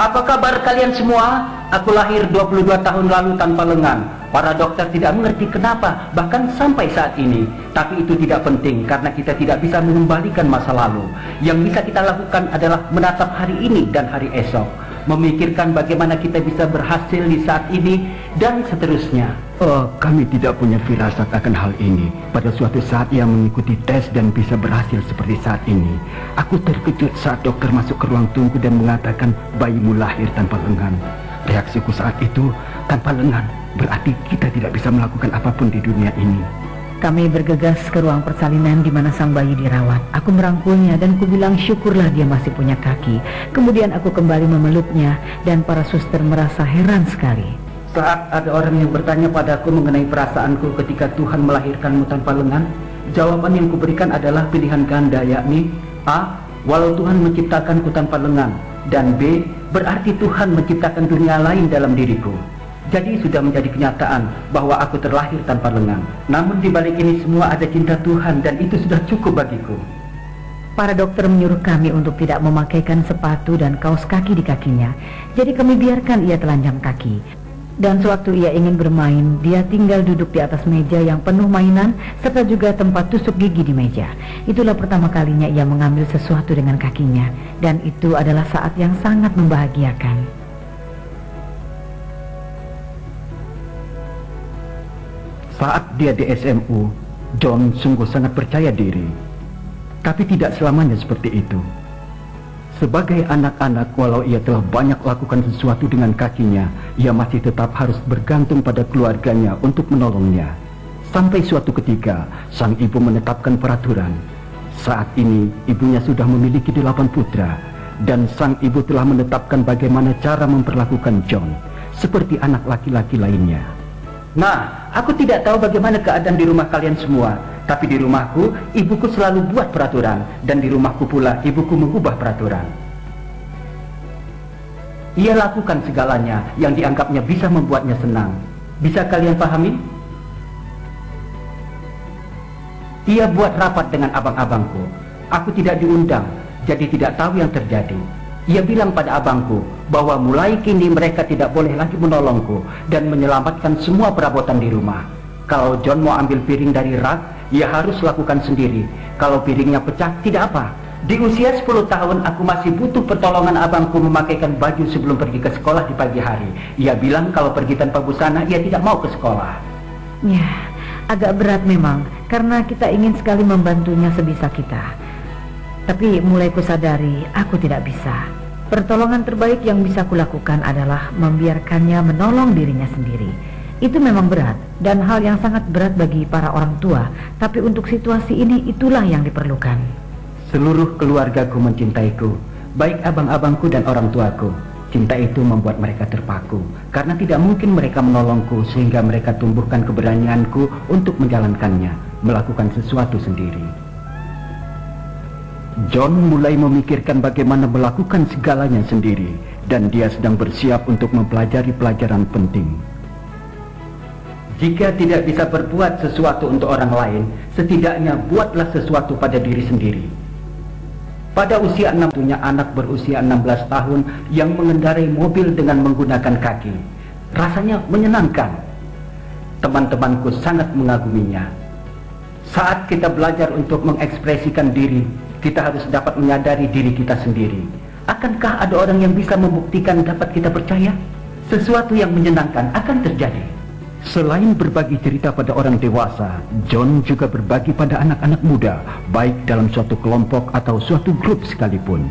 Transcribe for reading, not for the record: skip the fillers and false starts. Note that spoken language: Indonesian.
Apa kabar kalian semua? Aku lahir 22 tahun lalu tanpa lengan. Para dokter tidak mengerti kenapa, bahkan sampai saat ini. Tapi itu tidak penting karena kita tidak bisa mengembalikan masa lalu. Yang bisa kita lakukan adalah menatap hari ini dan hari esok, memikirkan bagaimana kita bisa berhasil di saat ini dan seterusnya. Oh, kami tidak punya firasat akan hal ini. Pada suatu saat ia mengikuti tes dan bisa berhasil seperti saat ini. Aku terkejut saat dokter masuk ke ruang tunggu dan mengatakan bayimu lahir tanpa lengan. Reaksiku saat itu, tanpa lengan berarti kita tidak bisa melakukan apapun di dunia ini. Kami bergegas ke ruang persalinan di mana sang bayi dirawat. Aku merangkulnya dan kubilang syukurlah dia masih punya kaki. Kemudian aku kembali memeluknya dan para suster merasa heran sekali. Saat ada orang yang bertanya padaku mengenai perasaanku ketika Tuhan melahirkanmu tanpa lengan, jawaban yang kuberikan adalah pilihan ganda, yakni A. Walau Tuhan menciptakanku tanpa lengan, dan B. Berarti Tuhan menciptakan dunia lain dalam diriku. Jadi sudah menjadi kenyataan bahwa aku terlahir tanpa lengan. Namun di balik ini semua ada cinta Tuhan dan itu sudah cukup bagiku. Para dokter menyuruh kami untuk tidak memakaikan sepatu dan kaos kaki di kakinya. Jadi kami biarkan ia telanjang kaki. Dan sewaktu ia ingin bermain, dia tinggal duduk di atas meja yang penuh mainan serta juga tempat tusuk gigi di meja. Itulah pertama kalinya ia mengambil sesuatu dengan kakinya, dan itu adalah saat yang sangat membahagiakan. Saat dia di SMU, John sungguh sangat percaya diri. Tapi tidak selamanya seperti itu. Sebagai anak-anak, walau ia telah banyak lakukan sesuatu dengan kakinya, ia masih tetap harus bergantung pada keluarganya untuk menolongnya. Sampai suatu ketika, sang ibu menetapkan peraturan. Saat ini, ibunya sudah memiliki 8 putra, dan sang ibu telah menetapkan bagaimana cara memperlakukan John, seperti anak laki-laki lainnya. Nah, aku tidak tahu bagaimana keadaan di rumah kalian semua, tapi di rumahku, ibuku selalu buat peraturan, dan di rumahku pula ibuku mengubah peraturan. Ia lakukan segalanya yang dianggapnya bisa membuatnya senang. Bisa kalian pahami? Ia buat rapat dengan abang-abangku. Aku tidak diundang, jadi tidak tahu yang terjadi. Ia bilang pada abangku bahwa mulai kini mereka tidak boleh lagi menolongku dan menyelamatkan semua perabotan di rumah. Kalau John mau ambil piring dari rak, ia harus lakukan sendiri. Kalau piringnya pecah, tidak apa. Di usia 10 tahun, aku masih butuh pertolongan abangku memakaikan baju sebelum pergi ke sekolah di pagi hari. Ia bilang kalau pergi tanpa busana, ia tidak mau ke sekolah. Ya, agak berat memang, karena kita ingin sekali membantunya sebisa kita. Tapi mulai kusadari, aku tidak bisa. Pertolongan terbaik yang bisa kulakukan adalah membiarkannya menolong dirinya sendiri. Itu memang berat, dan hal yang sangat berat bagi para orang tua. Tapi untuk situasi ini, itulah yang diperlukan. Seluruh keluargaku mencintaiku, baik abang-abangku dan orang tuaku. Cinta itu membuat mereka terpaku, karena tidak mungkin mereka menolongku sehingga mereka tumbuhkan keberanianku untuk menjalankannya, melakukan sesuatu sendiri. John mulai memikirkan bagaimana melakukan segalanya sendiri, dan dia sedang bersiap untuk mempelajari pelajaran penting. Jika tidak bisa berbuat sesuatu untuk orang lain, setidaknya buatlah sesuatu pada diri sendiri. Pada usia 6, punya anak berusia 16 tahun yang mengendarai mobil dengan menggunakan kaki. Rasanya menyenangkan. Teman-temanku sangat mengaguminya. Saat kita belajar untuk mengekspresikan diri, kita harus dapat menyadari diri kita sendiri. Akankah ada orang yang bisa membuktikan dapat kita percaya? Sesuatu yang menyenangkan akan terjadi. Selain berbagi cerita pada orang dewasa, John juga berbagi pada anak-anak muda, baik dalam suatu kelompok atau suatu grup sekalipun.